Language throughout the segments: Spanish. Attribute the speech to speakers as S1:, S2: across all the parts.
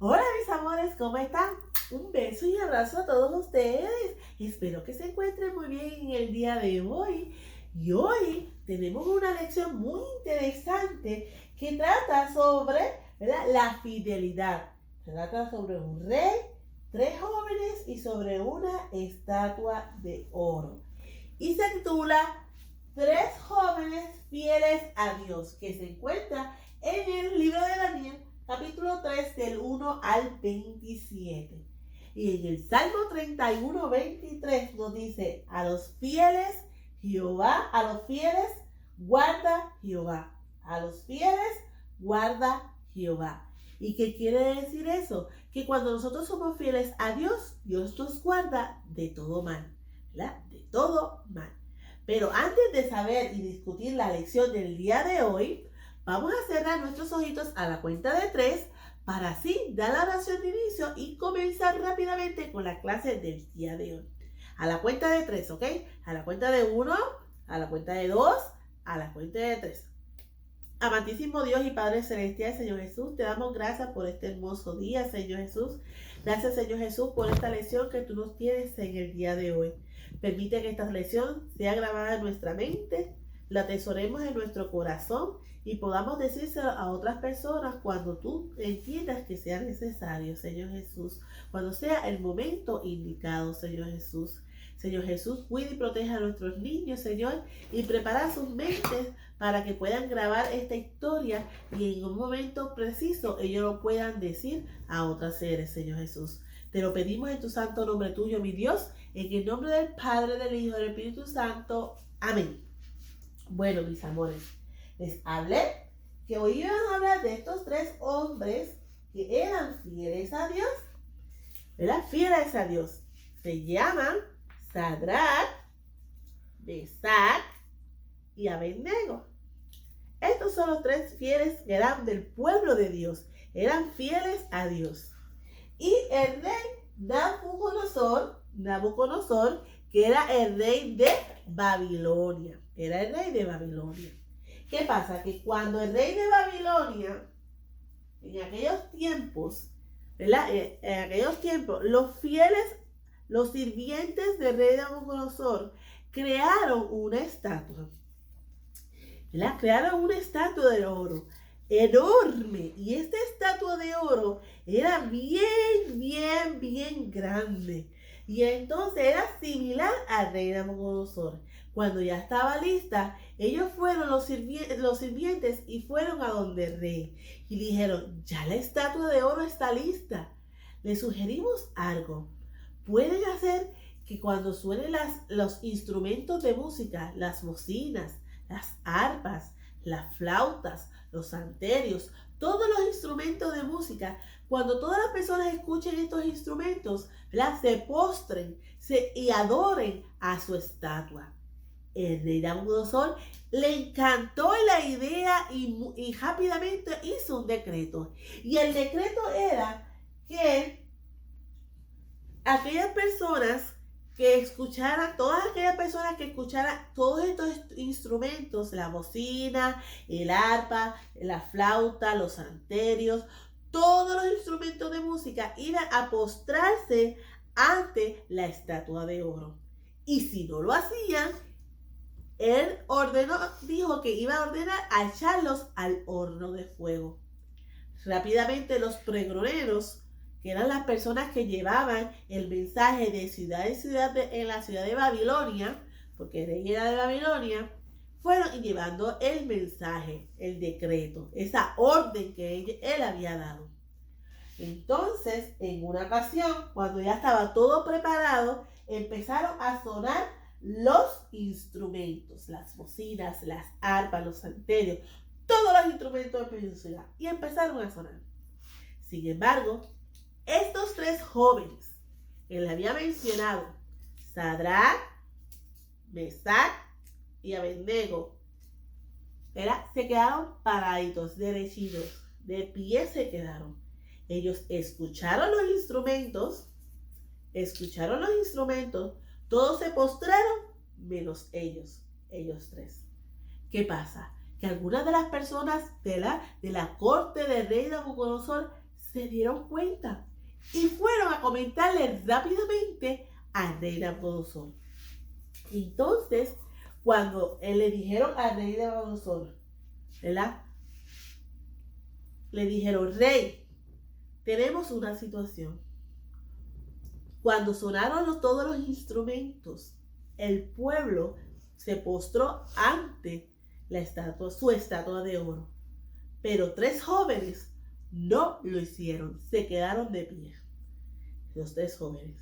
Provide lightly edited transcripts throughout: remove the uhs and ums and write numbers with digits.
S1: Hola mis amores, ¿cómo están? Un beso y abrazo a todos ustedes. Espero que se encuentren muy bien en el día de hoy. Y hoy tenemos una lección muy interesante que trata sobre, ¿verdad?, la fidelidad. Trata sobre un rey, tres jóvenes y sobre una estatua de oro. Y se titula Tres jóvenes fieles a Dios, que se encuentra en el libro de Daniel, capítulo 3, del 1 al 27. Y en el Salmo 31, 23 nos dice, a los fieles guarda Jehová. A los fieles guarda Jehová. ¿Y qué quiere decir eso? Que cuando nosotros somos fieles a Dios, Dios nos guarda de todo mal, ¿verdad? De todo mal. Pero antes de saber y discutir la lección del día de hoy, vamos a cerrar nuestros ojitos a la cuenta de 3 para así dar la oración de inicio y comenzar rápidamente con la clase del día de hoy. A la cuenta de 3, ¿ok? A la cuenta de 1, a la cuenta de 2, a la cuenta de 3. Amantísimo Dios y Padre Celestial, Señor Jesús, te damos gracias por este hermoso día, Señor Jesús. Gracias, Señor Jesús, por esta lección que tú nos tienes en el día de hoy. Permite que esta lección sea grabada en nuestra mente, la atesoremos en nuestro corazón y podamos decírselo a otras personas cuando tú entiendas que sea necesario, Señor Jesús, cuando sea el momento indicado, Señor Jesús. Señor Jesús, cuida y proteja a nuestros niños, Señor, y prepara sus mentes para que puedan grabar esta historia y en un momento preciso ellos lo puedan decir a otros seres, Señor Jesús. Te lo pedimos en tu santo nombre tuyo, mi Dios, en el nombre del Padre, del Hijo y del Espíritu Santo. Amén. Bueno, mis amores, les hablé que hoy iban a hablar de estos tres hombres que eran fieles a Dios, ¿verdad? Fieles a Dios. Se llaman Sadrach, Mesach y Abednego. Estos son los tres fieles que eran del pueblo de Dios. Eran fieles a Dios. Y el rey Nabucodonosor, que era el rey de Babilonia. Era el rey de Babilonia. ¿Qué pasa? Que cuando el rey de Babilonia, en aquellos tiempos, ¿verdad? En aquellos tiempos, los fieles, los sirvientes del rey Nabucodonosor, crearon una estatua. ¿Verdad? Crearon una estatua de oro enorme. Y esta estatua de oro era bien grande. Y entonces era similar al rey Nabucodonosor. Cuando ya estaba lista, ellos fueron los sirvientes y fueron a donde el rey. Y dijeron, ya la estatua de oro está lista. Le sugerimos algo. Pueden hacer que cuando suenen los instrumentos de música, las bocinas, las arpas, las flautas, los salterios, todos los instrumentos de música, cuando todas las personas escuchen estos instrumentos, ¿verdad?, se postren y adoren a su estatua. El rey Nabucodonosor le encantó la idea y rápidamente hizo un decreto. Y el decreto era que aquellas personas todas aquellas personas que escucharan todos estos instrumentos, la bocina, el arpa, la flauta, los salterios, todos los instrumentos de música, iban a postrarse ante la estatua de oro. Y si no lo hacían, él dijo que iba a ordenar a echarlos al horno de fuego. Rápidamente los pregoneros, que eran las personas que llevaban el mensaje de ciudad en ciudad en la ciudad de Babilonia, porque el rey era de Babilonia, fueron llevando el mensaje, el decreto, esa orden que él había dado. Entonces, en una ocasión, cuando ya estaba todo preparado, empezaron a sonar los instrumentos, las bocinas, las arpas, los salterios, todos los instrumentos de música, y empezaron a sonar. Sin embargo, estos tres jóvenes que le había mencionado, Sadrach, Mesach y Abednego, se quedaron paraditos, derechitos, de pie se quedaron. Ellos escucharon los instrumentos, todos se postraron, menos ellos tres. ¿Qué pasa? Que algunas de las personas de la corte del rey Nabucodonosor se dieron cuenta y fueron a comentarle rápidamente al rey Nabucodonosor. Entonces, cuando le dijeron al rey Nabucodonosor, ¿verdad? Le dijeron: rey, tenemos una situación. Cuando sonaron todos los instrumentos, el pueblo se postró ante su estatua de oro. Pero 3 jóvenes no lo hicieron, se quedaron de pie. Los 3 jóvenes.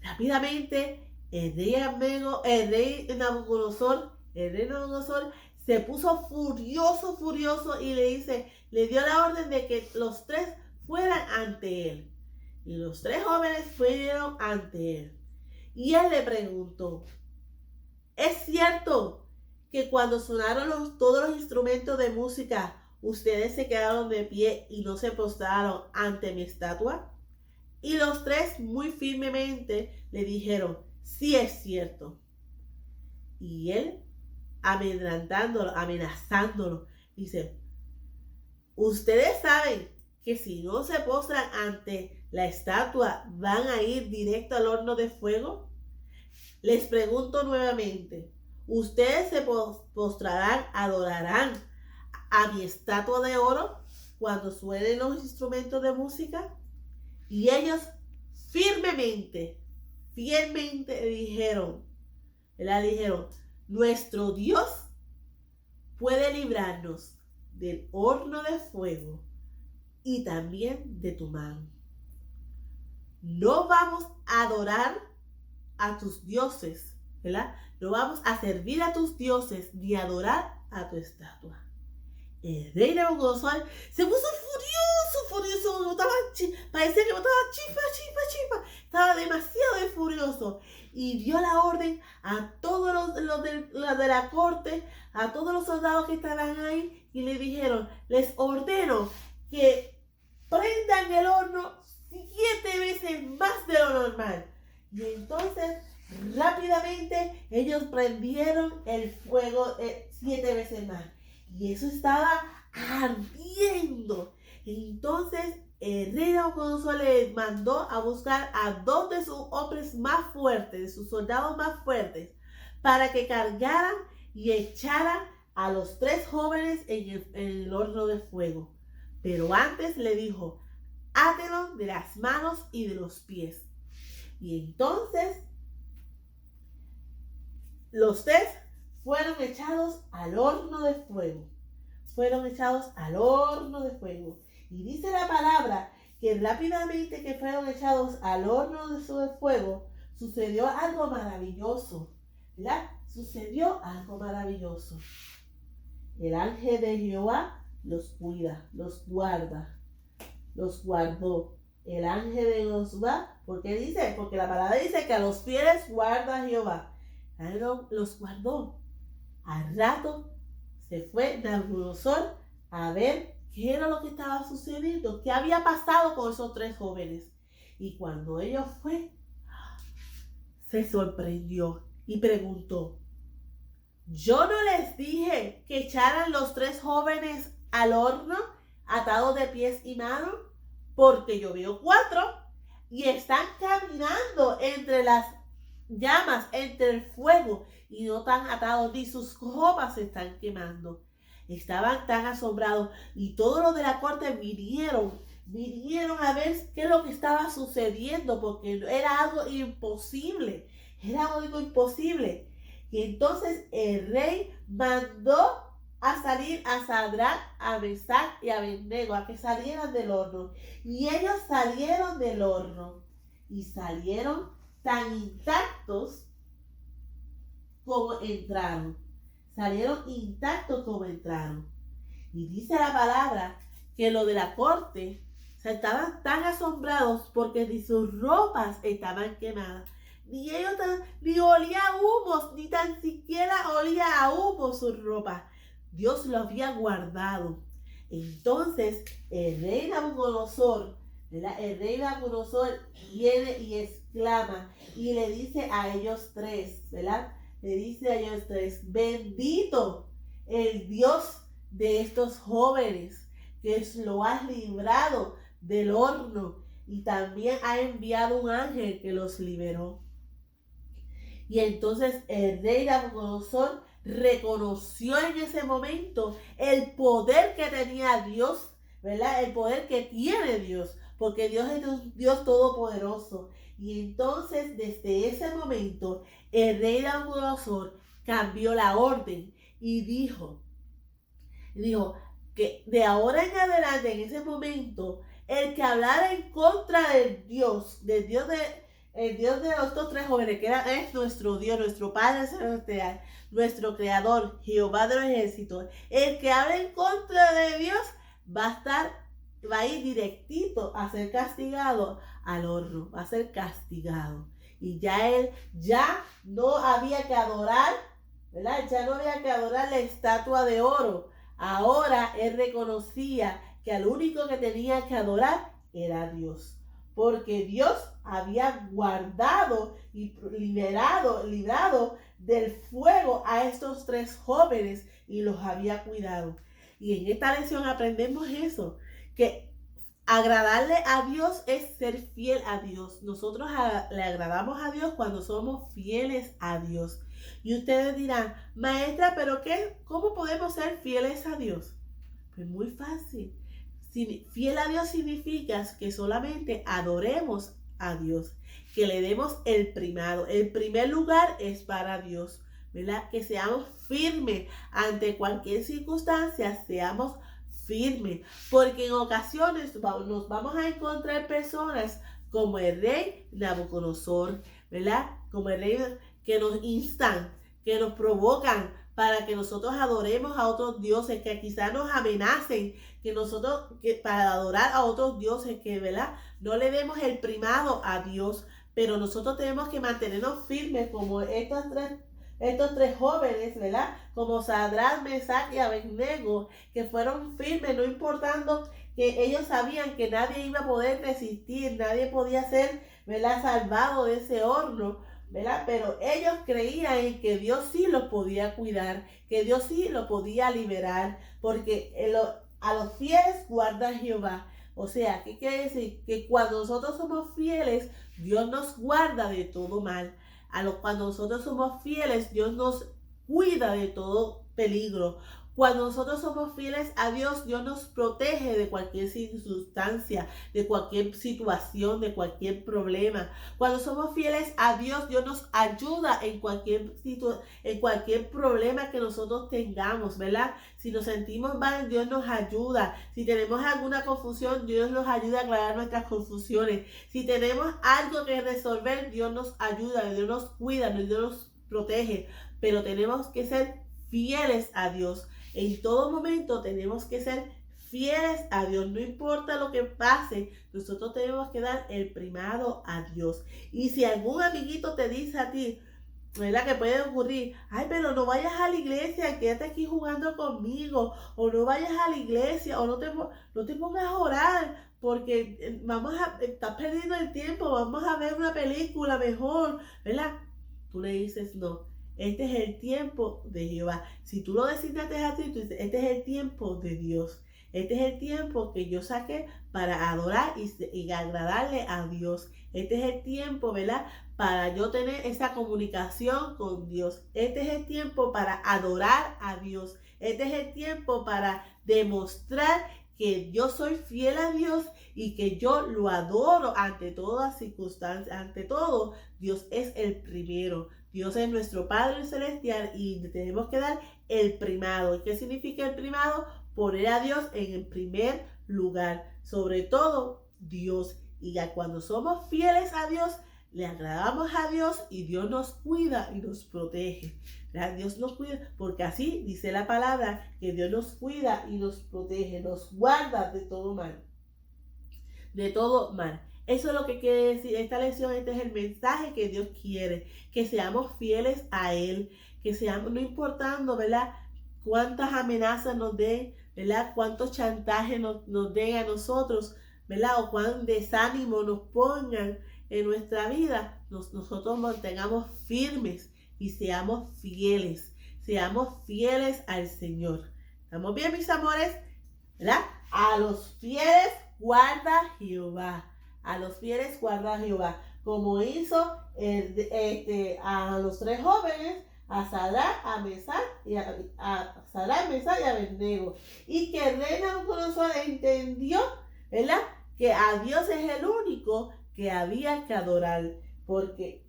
S1: Rápidamente, el rey Nabucodonosor se puso furioso y le dio la orden de que los 3 fueran ante él. Y los 3 jóvenes fueron ante él. Y él le preguntó: ¿es cierto que cuando sonaron todos los instrumentos de música, ustedes se quedaron de pie y no se postraron ante mi estatua? Y los 3 muy firmemente le dijeron: sí, es cierto. Y él, amenazándolo, dice: ustedes saben que si no se postran ante la estatua, van a ir directo al horno de fuego. Les pregunto nuevamente: ¿ustedes se postrarán, adorarán a mi estatua de oro cuando suenen los instrumentos de música? Y ellos fielmente dijeron, nuestro Dios puede librarnos del horno de fuego y también de tu mano. No vamos a adorar a tus dioses, ¿verdad? No vamos a servir a tus dioses ni a adorar a tu estatua. El rey Nabucodonosor se puso furioso, parecía que botaba chispa, estaba demasiado furioso y dio la orden a todos los de la corte, a todos los soldados que estaban ahí, y le dijeron: les ordeno que prendan el horno 7 veces más de lo normal. Y entonces rápidamente ellos prendieron el fuego 7 veces más. Y eso estaba ardiendo. Entonces el rey Nabucodonosor le mandó a buscar a 2 de sus hombres más fuertes, de sus soldados más fuertes, para que cargaran y echaran a los 3 jóvenes en el horno de fuego. Pero antes le dijo: átelos de las manos y de los pies. Y entonces los 3 fueron echados al horno de fuego. Y dice la palabra que rápidamente que fueron echados al horno de fuego, sucedió algo maravilloso. ¿Verdad? Sucedió algo maravilloso. El ángel de Jehová los cuida, los guarda, los guardó. El ángel de Jehová, ¿por qué dice? Porque la palabra dice que a los fieles guarda Jehová. Los guardó. Al rato se fue Nabucodonosor a ver qué era lo que estaba sucediendo, qué había pasado con esos 3 jóvenes. Y cuando ellos fue, se sorprendió y preguntó: ¿yo no les dije que echaran los 3 jóvenes al horno atados de pies y manos? Porque yo veo 4 y están caminando entre las llamas, entre el fuego, y no están atados, ni sus ropas se están quemando. Estaban tan asombrados, y todos los de la corte vinieron a ver qué es lo que estaba sucediendo, porque era algo imposible. Y entonces el rey mandó a salir a Sadrach, a Mesach y a Abednego, a que salieran del horno. Y ellos salieron del horno y salieron tan intactos como entraron. Y dice la palabra que los de la corte estaban tan asombrados porque ni sus ropas estaban quemadas. Ni olía a humos, ni tan siquiera olía a humo sus ropas. Dios lo había guardado. Entonces el rey Nabucodonosor viene y exclama y le dice a ellos 3, ¿verdad? Bendito el Dios de estos jóvenes, que lo has librado del horno y también ha enviado un ángel que los liberó. Y entonces el rey Nabucodonosor reconoció en ese momento el poder que tenía Dios, ¿verdad? El poder que tiene Dios, porque Dios es un Dios todopoderoso. Y entonces desde ese momento el rey Nabucodonosor cambió la orden y dijo que de ahora en adelante, en ese momento, el que hablara en contra del Dios el Dios de los dos tres jóvenes, es nuestro Dios, nuestro Padre Celestial, nuestro Creador, Jehová de los ejércitos, el que habla en contra de Dios va a ir directito a ser castigado al horno, va a ser castigado. Y él no había que adorar, ¿verdad? Ya no había que adorar la estatua de oro. Ahora él reconocía que al único que tenía que adorar era Dios, porque Dios había guardado y librado del fuego a estos tres jóvenes y los había cuidado. Y en esta lección aprendemos eso, que agradarle a Dios es ser fiel a Dios. Nosotros le agradamos a Dios cuando somos fieles a Dios. Y ustedes dirán, maestra, ¿pero qué? ¿Cómo podemos ser fieles a Dios? Pues muy fácil. Fiel a Dios significa que solamente adoremos a Dios, que le demos el primado. El primer lugar es para Dios, ¿verdad? Que seamos firmes ante cualquier circunstancia, seamos firmes, porque en ocasiones nos vamos a encontrar personas como el rey Nabucodonosor, ¿verdad? Como el rey que nos instan, que nos provocan para que nosotros adoremos a otros dioses, que quizás nos amenacen, para adorar a otros dioses, que, ¿verdad? No le demos el primado a Dios, pero nosotros tenemos que mantenernos firmes como estos tres jóvenes, ¿verdad? Como Sadrach, Mesach y Abednego, que fueron firmes, no importando que ellos sabían que nadie iba a poder resistir, nadie podía ser, ¿verdad?, salvado de ese horno, ¿verdad? Pero ellos creían en que Dios sí los podía cuidar, que Dios sí los podía liberar, porque a los fieles guarda Jehová. O sea, ¿qué quiere decir? Que cuando nosotros somos fieles, Dios nos guarda de todo mal. Cuando nosotros somos fieles, Dios nos cuida de todo peligro. Cuando nosotros somos fieles a Dios, Dios nos protege de cualquier circunstancia, de cualquier situación, de cualquier problema. Cuando somos fieles a Dios, Dios nos ayuda en cualquier problema que nosotros tengamos, ¿verdad? Si nos sentimos mal, Dios nos ayuda. Si tenemos alguna confusión, Dios nos ayuda a aclarar nuestras confusiones. Si tenemos algo que resolver, Dios nos ayuda, Dios nos cuida, Dios nos protege. Pero tenemos que ser fieles a Dios. En todo momento tenemos que ser fieles a Dios. No importa lo que pase, nosotros tenemos que dar el primado a Dios. Y si algún amiguito te dice a ti, ¿verdad?, que puede ocurrir, ay, pero no vayas a la iglesia, quédate aquí jugando conmigo, o no vayas a la iglesia, o no te pongas a orar, porque estás perdiendo el tiempo, vamos a ver una película mejor, ¿verdad? Tú le dices, no. Este es el tiempo de Jehová. Si tú lo designaste a ti, tú dices, este es el tiempo de Dios. Este es el tiempo que yo saqué para adorar y agradarle a Dios. Este es el tiempo, ¿verdad?, para yo tener esa comunicación con Dios. Este es el tiempo para adorar a Dios. Este es el tiempo para demostrar que yo soy fiel a Dios y que yo lo adoro ante todas circunstancias. Ante todo, Dios es el primero. Dios es nuestro Padre Celestial y tenemos que dar el primado. ¿Qué significa el primado? Poner a Dios en el primer lugar. Sobre todo, Dios. Y ya cuando somos fieles a Dios, le agradamos a Dios y Dios nos cuida y nos protege. Dios nos cuida, porque así dice la palabra, que Dios nos cuida y nos protege, nos guarda de todo mal. De todo mal. Eso es lo que quiere decir esta lección. Este es el mensaje que Dios quiere, que seamos fieles a Él, que seamos, no importando, ¿verdad?, cuántas amenazas nos den, ¿verdad?, cuántos chantajes nos den a nosotros, ¿verdad?, o cuán desánimo nos pongan en nuestra vida, nosotros mantengamos firmes y seamos fieles al Señor. ¿Estamos bien, mis amores? ¿Verdad? A los fieles guarda Jehová. A los fieles guarda Jehová. Como hizo a los 3 jóvenes, a Sadrach, a Mesach y a Sadrach, Mesach y a Abednego. Y que el rey Nabucodonosor entendió, ¿verdad?, que a Dios es el único que había que adorar, porque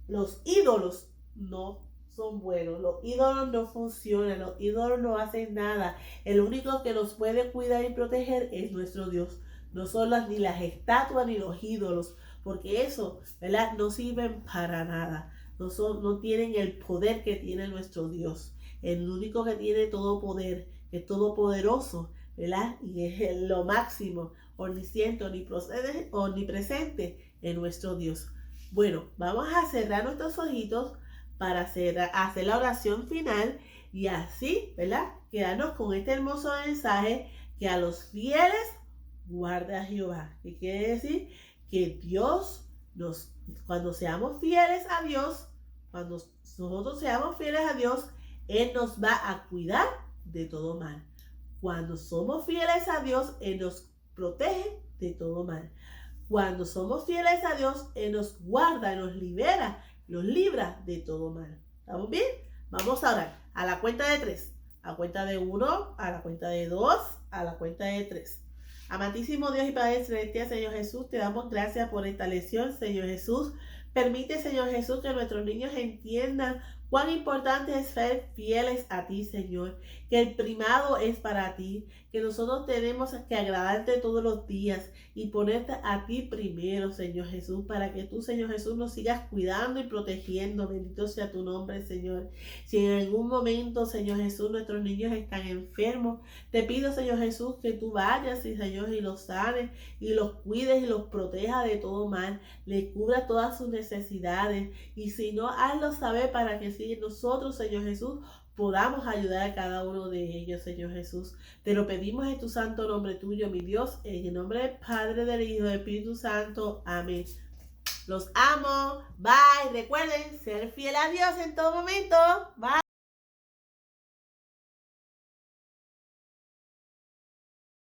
S1: los ídolos no son buenos, los ídolos no funcionan, los ídolos no hacen nada. El único que nos puede cuidar y proteger es nuestro Dios. No son ni las estatuas ni los ídolos, porque eso, ¿verdad?, no sirven para nada. No tienen el poder que tiene nuestro Dios. El único que tiene todo poder, que es todopoderoso, ¿verdad?, y es lo máximo, omnisciente, omnipresente en nuestro Dios. Bueno, vamos a cerrar nuestros ojitos para hacer la oración final y así, ¿verdad?, quedarnos con este hermoso mensaje que a los fieles guarda Jehová. ¿Qué quiere decir? Que Dios cuando seamos fieles a Dios, cuando nosotros seamos fieles a Dios, Él nos va a cuidar de todo mal. Cuando somos fieles a Dios, Él nos protege de todo mal. Cuando somos fieles a Dios, Él nos guarda, nos libera, nos libra de todo mal. ¿Estamos bien? Vamos a orar. A la cuenta de 3. A la cuenta de 1, a la cuenta de 2, a la cuenta de 3. Amantísimo Dios y Padre Celestial, Señor Jesús, te damos gracias por esta lección, Señor Jesús. Permite, Señor Jesús, que nuestros niños entiendan cuán importante es ser fieles a ti, Señor. Que el primado es para ti, que nosotros tenemos que agradarte todos los días y ponerte a ti primero, Señor Jesús, para que tú, Señor Jesús, nos sigas cuidando y protegiendo. Bendito sea tu nombre, Señor. Si en algún momento, Señor Jesús, nuestros niños están enfermos, te pido, Señor Jesús, que tú vayas, Señor, y los sanes y los cuides y los protejas de todo mal. Les cubra todas sus necesidades y si no, hazlo saber para que si nosotros, Señor Jesús, podamos ayudar a cada uno de ellos, Señor Jesús. Te lo pedimos en tu santo nombre tuyo, mi Dios, en el nombre del Padre, del Hijo, del Espíritu Santo. Amén. Los amo. Bye. Recuerden ser fiel a Dios en todo momento. Bye.